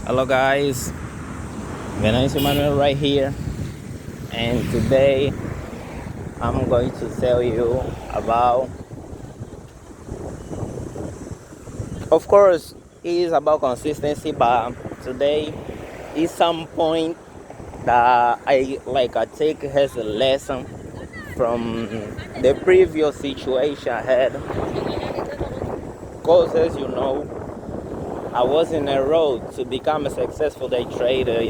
Hello guys, Venus Emmanuel right here, and today I'm going to tell you about, of course, it is about consistency, but today is some point that I take as a lesson from the previous situation I had. Cause as you know, I was in a road to become a successful day trader,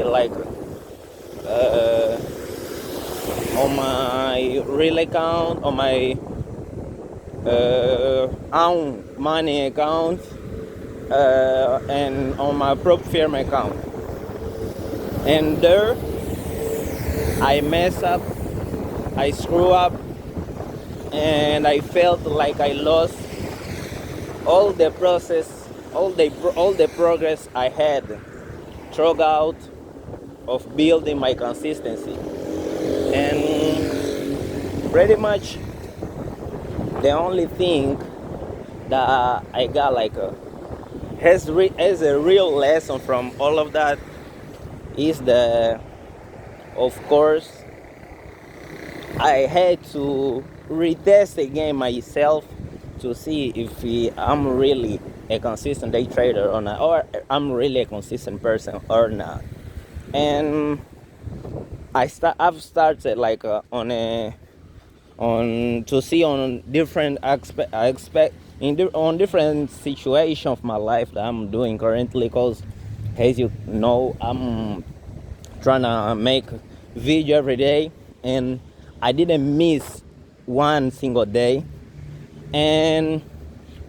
uh, on my real account, on my own money account, and on my prop firm account. And there, I mess up, I screw up, and I felt like I lost all the process, all the progress I had throughout of building my consistency. And pretty much the only thing that I got as a real lesson from all of that is of course, I had to retest again myself to see if I'm really a consistent day trader or not, or I'm really a consistent person or not. And I've started on to see on different on different situations of my life that I'm doing currently, because as you know, I'm trying to make video every day, and I didn't miss one single day. And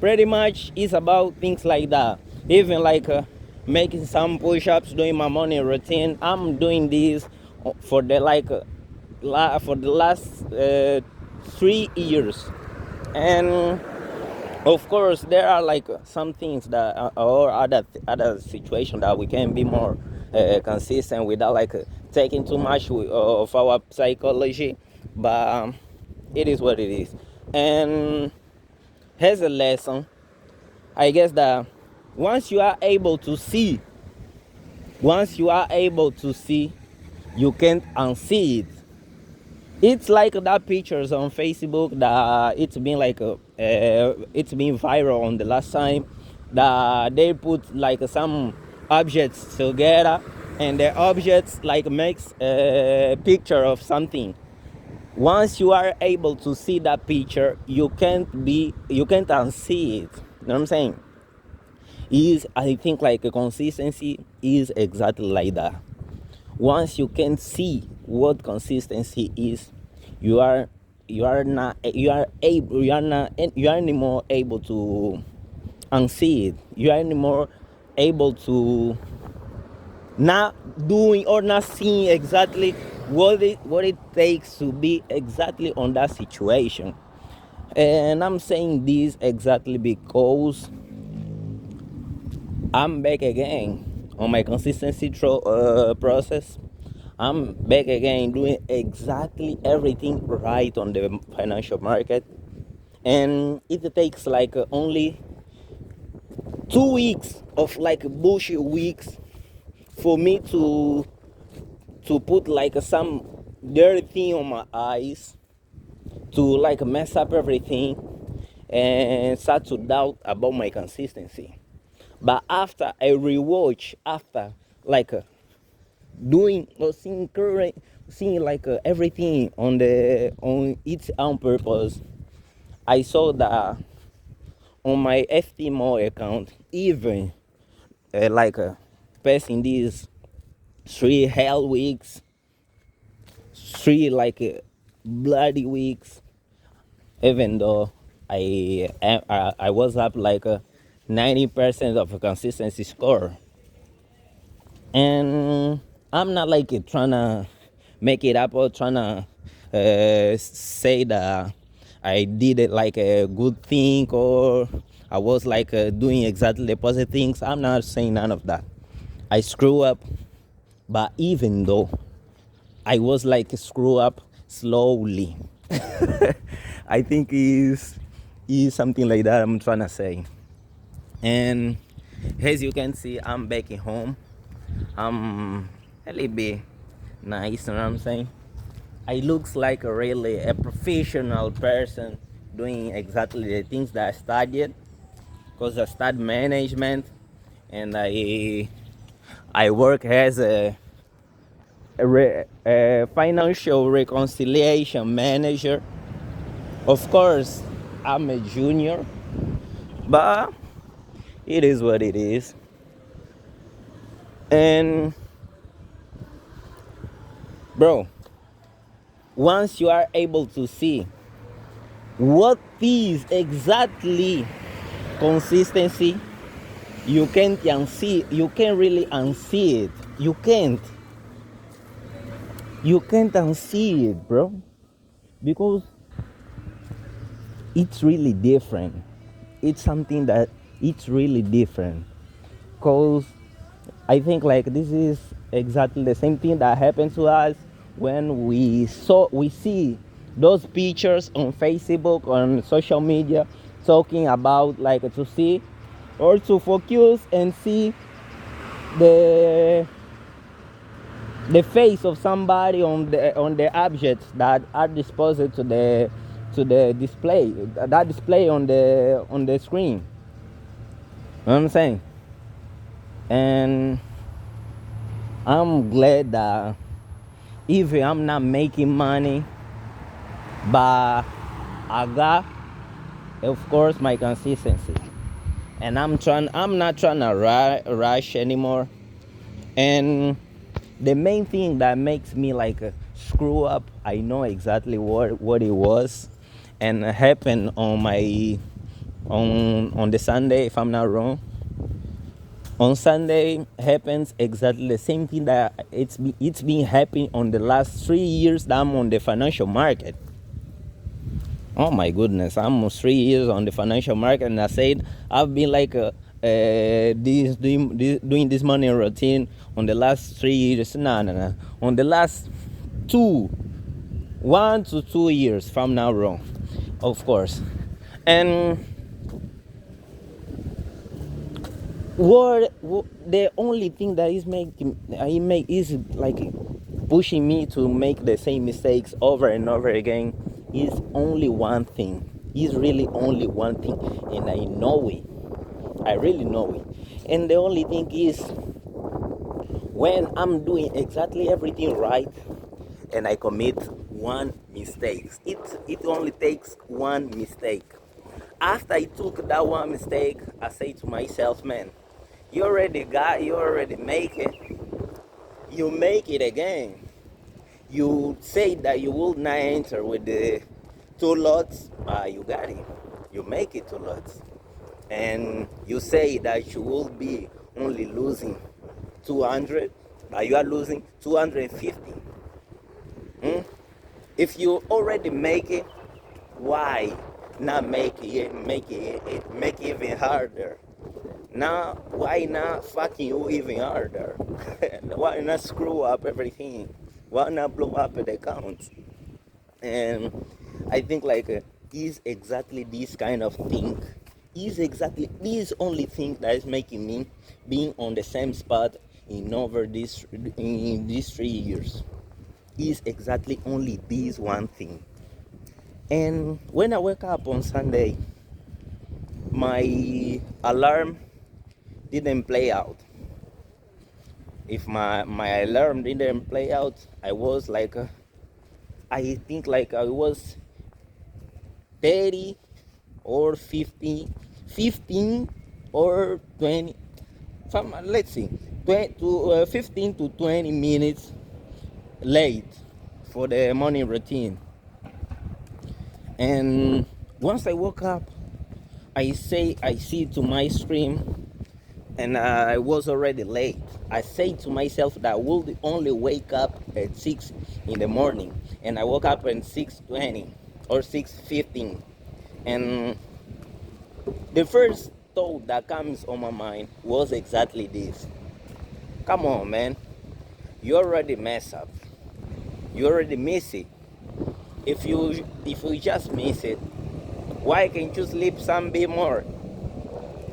pretty much it's about things like that. Even making some push-ups, doing my morning routine. I'm doing this for the for the last 3 years. And of course there are some things that or other situations that we can be more consistent without taking too much of our psychology, but it is what it is. And here's a lesson, I guess, that once you are able to see you can't unsee it. It's like that pictures on Facebook that it's been viral on the last time, that they put some objects together, and the objects makes a picture of something. Once you are able to see that picture, you can't unsee it. You know what I'm saying? I think a consistency is exactly like that. Once you can see what consistency is, you are not you are able you are anymore able to unsee it. You are anymore able to not doing or not seeing exactly what it takes to be exactly on that situation. And I'm saying this exactly because I'm back again on my consistency process. I'm back again doing exactly everything right on the financial market. And it takes only 2 weeks of bullshit weeks for me to put some dirty thing on my eyes, to mess up everything and start to doubt about my consistency. But after I rewatch, after doing or seeing everything on its own purpose, I saw that on my FTMO account, even passing these 3 hell weeks, 3 bloody weeks, even though I was up 90% of a consistency score. And I'm not trying to make it up or trying to say that I did it a good thing, or I was doing exactly the positive things. I'm not saying none of that. I screw up, but even though I was screw up slowly, I think is something like that I'm trying to say. And as you can see, I'm back at home. a little bit nice, you know what I'm saying? I looks like a professional person doing exactly the things that I studied, because I studied management, and I work as a financial reconciliation manager. Of course, I'm a junior, but it is what it is. And bro, once you are able to see what is exactly consistency, you can't unsee. You can't really unsee it. You can't unsee it, bro, because it's really different. It's something that it's really different. Cause I think like this is exactly the same thing that happened to us when we see those pictures on Facebook, on social media, talking about like to see or to focus and see the the face of somebody on the objects that are disposed to the display, that display on the screen. You know what I'm saying? And I'm glad that even I'm not making money, but I got, of course, my consistency. And I'm not trying to rush anymore. And the main thing that makes me like screw up, I know exactly what it was, and happened on my on the Sunday, if I'm not wrong. On Sunday happens exactly the same thing that it's been happening on the last 3 years that I'm on the financial market. Oh my goodness, I'm almost 3 years on the financial market, and I said I've been like doing this money routine on the last 3 years. No. On the last 1 to 2 years, if I'm not wrong, of course. And what the only thing that is making I make is like pushing me to make the same mistakes over and over again is only one thing. Is really only one thing, and I know it. I really know it. And the only thing is, when I'm doing exactly everything right and I commit one mistake, it only takes one mistake. After I took that one mistake, I say to myself, man, you already make it. You make it again. You say that you will not enter with the two lots, you got it. You make it two lots. And you say that you will be only losing 200, but you are losing 250. Hmm? If you already make it, why not make it even harder? Now, why not fucking you even harder? Why not screw up everything? Why not blow up the account? And I think like is exactly this kind of thing. Is exactly this only thing that is making me being on the same spot in these 3 years. Is exactly only this one thing. And when I wake up on Sunday, my alarm didn't play out. If my alarm didn't play out, I was like I think like I was 30 or 15 or 20, let's see, 15 to 20 minutes late for the morning routine. And once I woke up, I see to my screen, and I was already late. I say to myself that I will only wake up at 6 in the morning, and I woke up at 6:20 or 6:15. And the first thought that comes on my mind was exactly this. Come on, man. You already mess up. You already miss it. If you just miss it, why can't you sleep some bit more?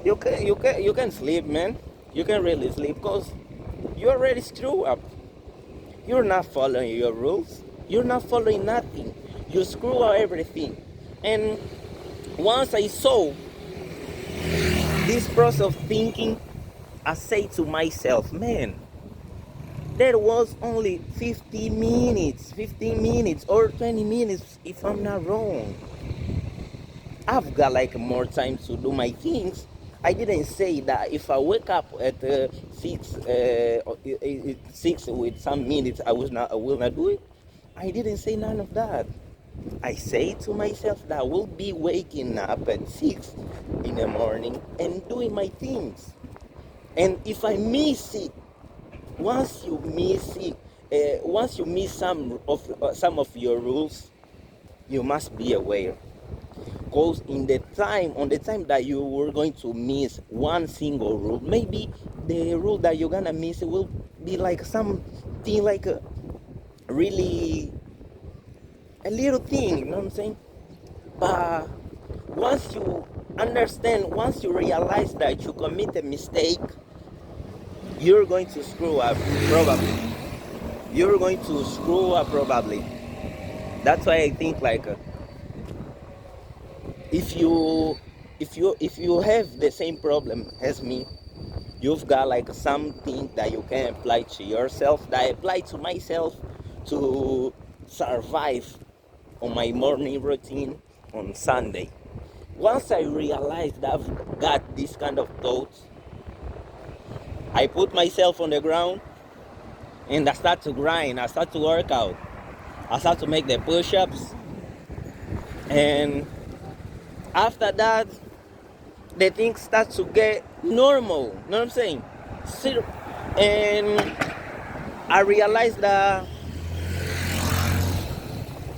You can sleep, man. You can really sleep, cause You already screw up. You're not following your rules. You're not following nothing. You screw up everything. And once I saw this process of thinking, I say to myself, man, there was only 15 minutes or 20 minutes if I'm not wrong. I've got like more time to do my things. I didn't say that if I wake up at 6 with some minutes, I will not do it. I didn't say none of that. I say to myself that I will be waking up at 6 in the morning and doing my things. And if I miss it, once you miss it, once you miss some of your rules, you must be aware. Because on the time that you were going to miss one single rule, maybe the rule that you're gonna miss will be like something like a really a little thing, you know what I'm saying? But once you understand, once you realize that you commit a mistake, you're going to screw up probably. You're going to screw up probably. That's why I think like if you have the same problem as me, you've got like something that you can apply to yourself, that I apply to myself to survive on my morning routine on Sunday. Once I realized that I've got this kind of thoughts, I put myself on the ground and I start to grind, I start to work out, I start to make the push-ups, and after that the things start to get normal, you know what I'm saying? And I realized that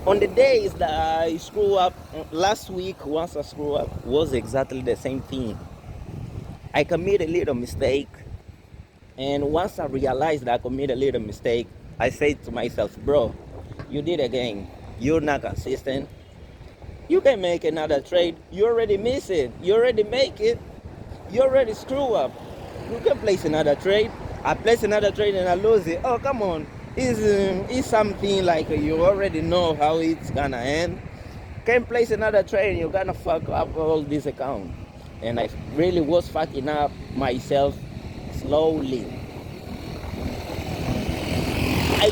on the days that I screw up, last week once I screw up was exactly the same thing. I committed a little mistake, and once I realized that I committed a little mistake, I said to myself, bro, you did again, you're not consistent. You can make another trade. You already miss it. You already make it. You already screw up. You can place another trade. I place another trade and I lose it. Oh, come on. It's something like you already know how it's gonna end. Can place another trade and you're gonna fuck up all this account. And I really was fucking up myself slowly. I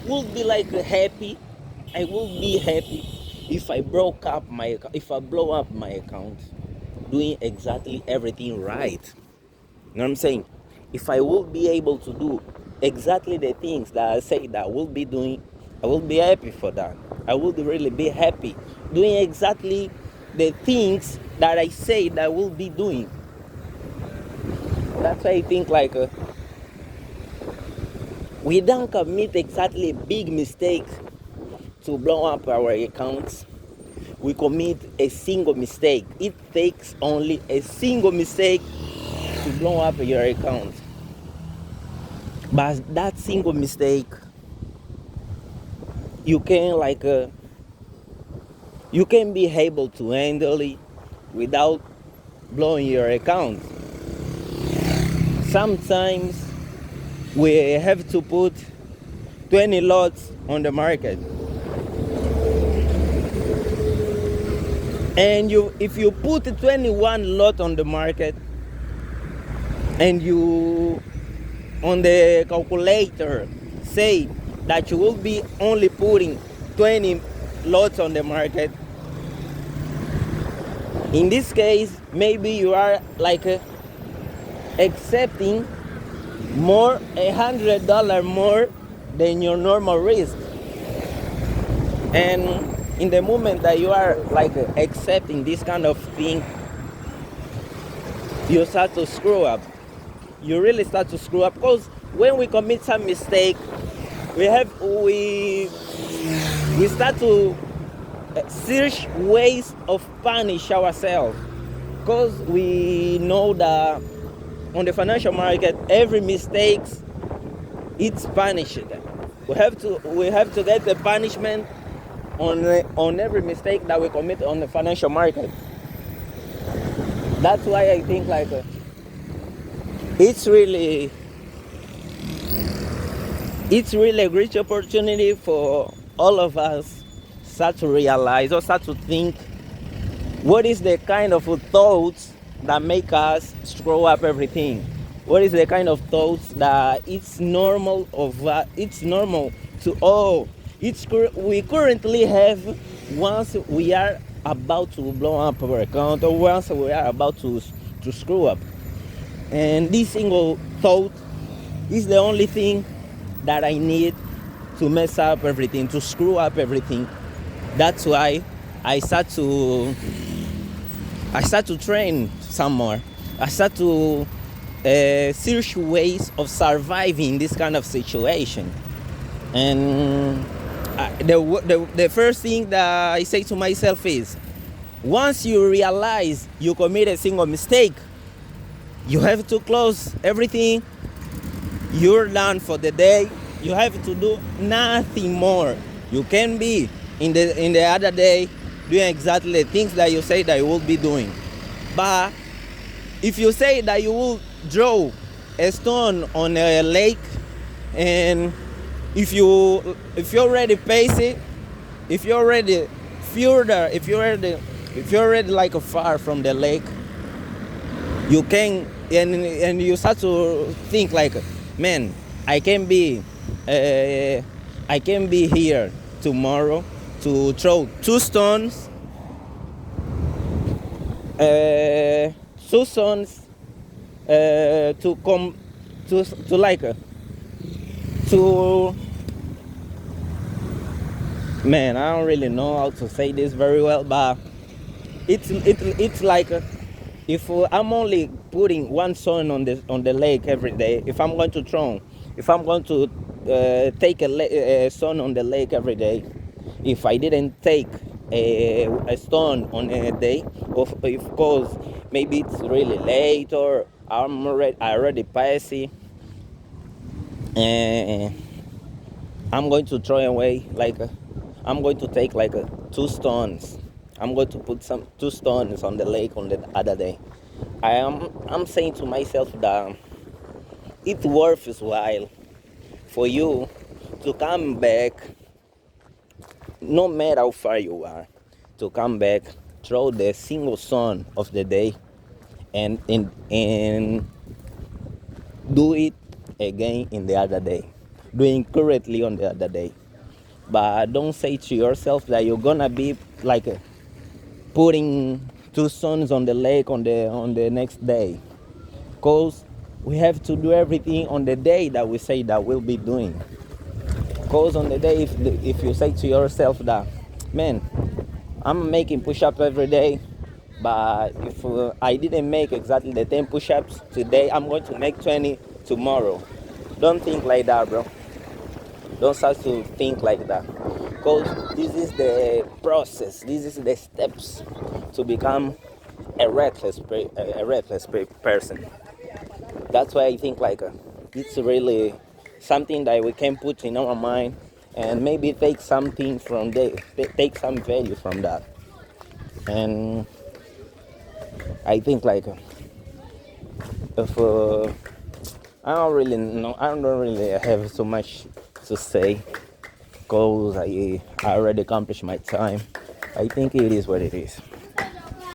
would be like happy. I would be happy if I if I blow up my account doing exactly everything right. You know what I'm saying? If I will be able to do exactly the things that I say that I will be doing, I will be happy for that. I would really be happy doing exactly the things that I say that I will be doing. That's why I think like we don't commit exactly big mistakes to blow up our accounts. We commit a single mistake. It takes only a single mistake to blow up your account. But that single mistake, you can you can be able to handle it without blowing your account. Sometimes we have to put 20 lots on the market. And if you put 21 lot on the market and you on the calculator say that you will be only putting 20 lots on the market, in this case maybe you are like accepting more $100 more than your normal risk. And in the moment that you are like accepting this kind of thing, you start to screw up. You really start to screw up, because when we commit some mistake, we start to search ways of punish ourselves, because we know that on the financial market every mistake it's punished. We have to get the punishment on every mistake that we commit on the financial market. That's why I think like it's really it's really a great opportunity for all of us start to realize or start to think what is the kind of thoughts that make us screw up everything. What is the kind of thoughts that it's normal to all we currently have once we are about to blow up our account or once we are about to screw up. And this single thought is the only thing that I need to mess up everything, to screw up everything. That's why I start to train some more. I start to search ways of surviving this kind of situation. And the first thing that I say to myself is, once you realize you commit a single mistake, you have to close everything. You're done for the day. You have to do nothing more. You can be in the other day doing exactly the things that you say that you will be doing. But if you say that you will draw a stone on a lake, and if you already pace it, if you're already further, if you're already like far from the lake, you can and you start to think like, man, I can be here tomorrow to throw two stones to come to like to man, I don't really know how to say this very well, but it's like if I'm only putting one stone on the lake every day, if I'm going to take a stone on the lake every day, if I didn't take a stone on a day, of course maybe it's really late or I already passed it, and I'm going to throw away I'm going to take two stones. I'm going to put two stones on the lake on the other day. I'm saying to myself that it's worthwhile for you to come back, no matter how far you are, to come back, throw the single stone of the day, and do it again in the other day, doing correctly on the other day. But don't say to yourself that you're gonna be putting two stones on the lake on the next day, because we have to do everything on the day that we say that we'll be doing. Because on the day, if you say to yourself that, man, I'm making push-ups every day, but if I didn't make exactly the 10 push-ups today, I'm going to make 20 tomorrow. Don't think like that, bro. Don't start to think like that, because this is the process, this is the steps to become a reckless person. That's why I think it's really something that we can put in our mind and maybe take something from take some value from that. And I think if I don't really know, I don't really have so much to say, because I already accomplished my time. I think it is what it is.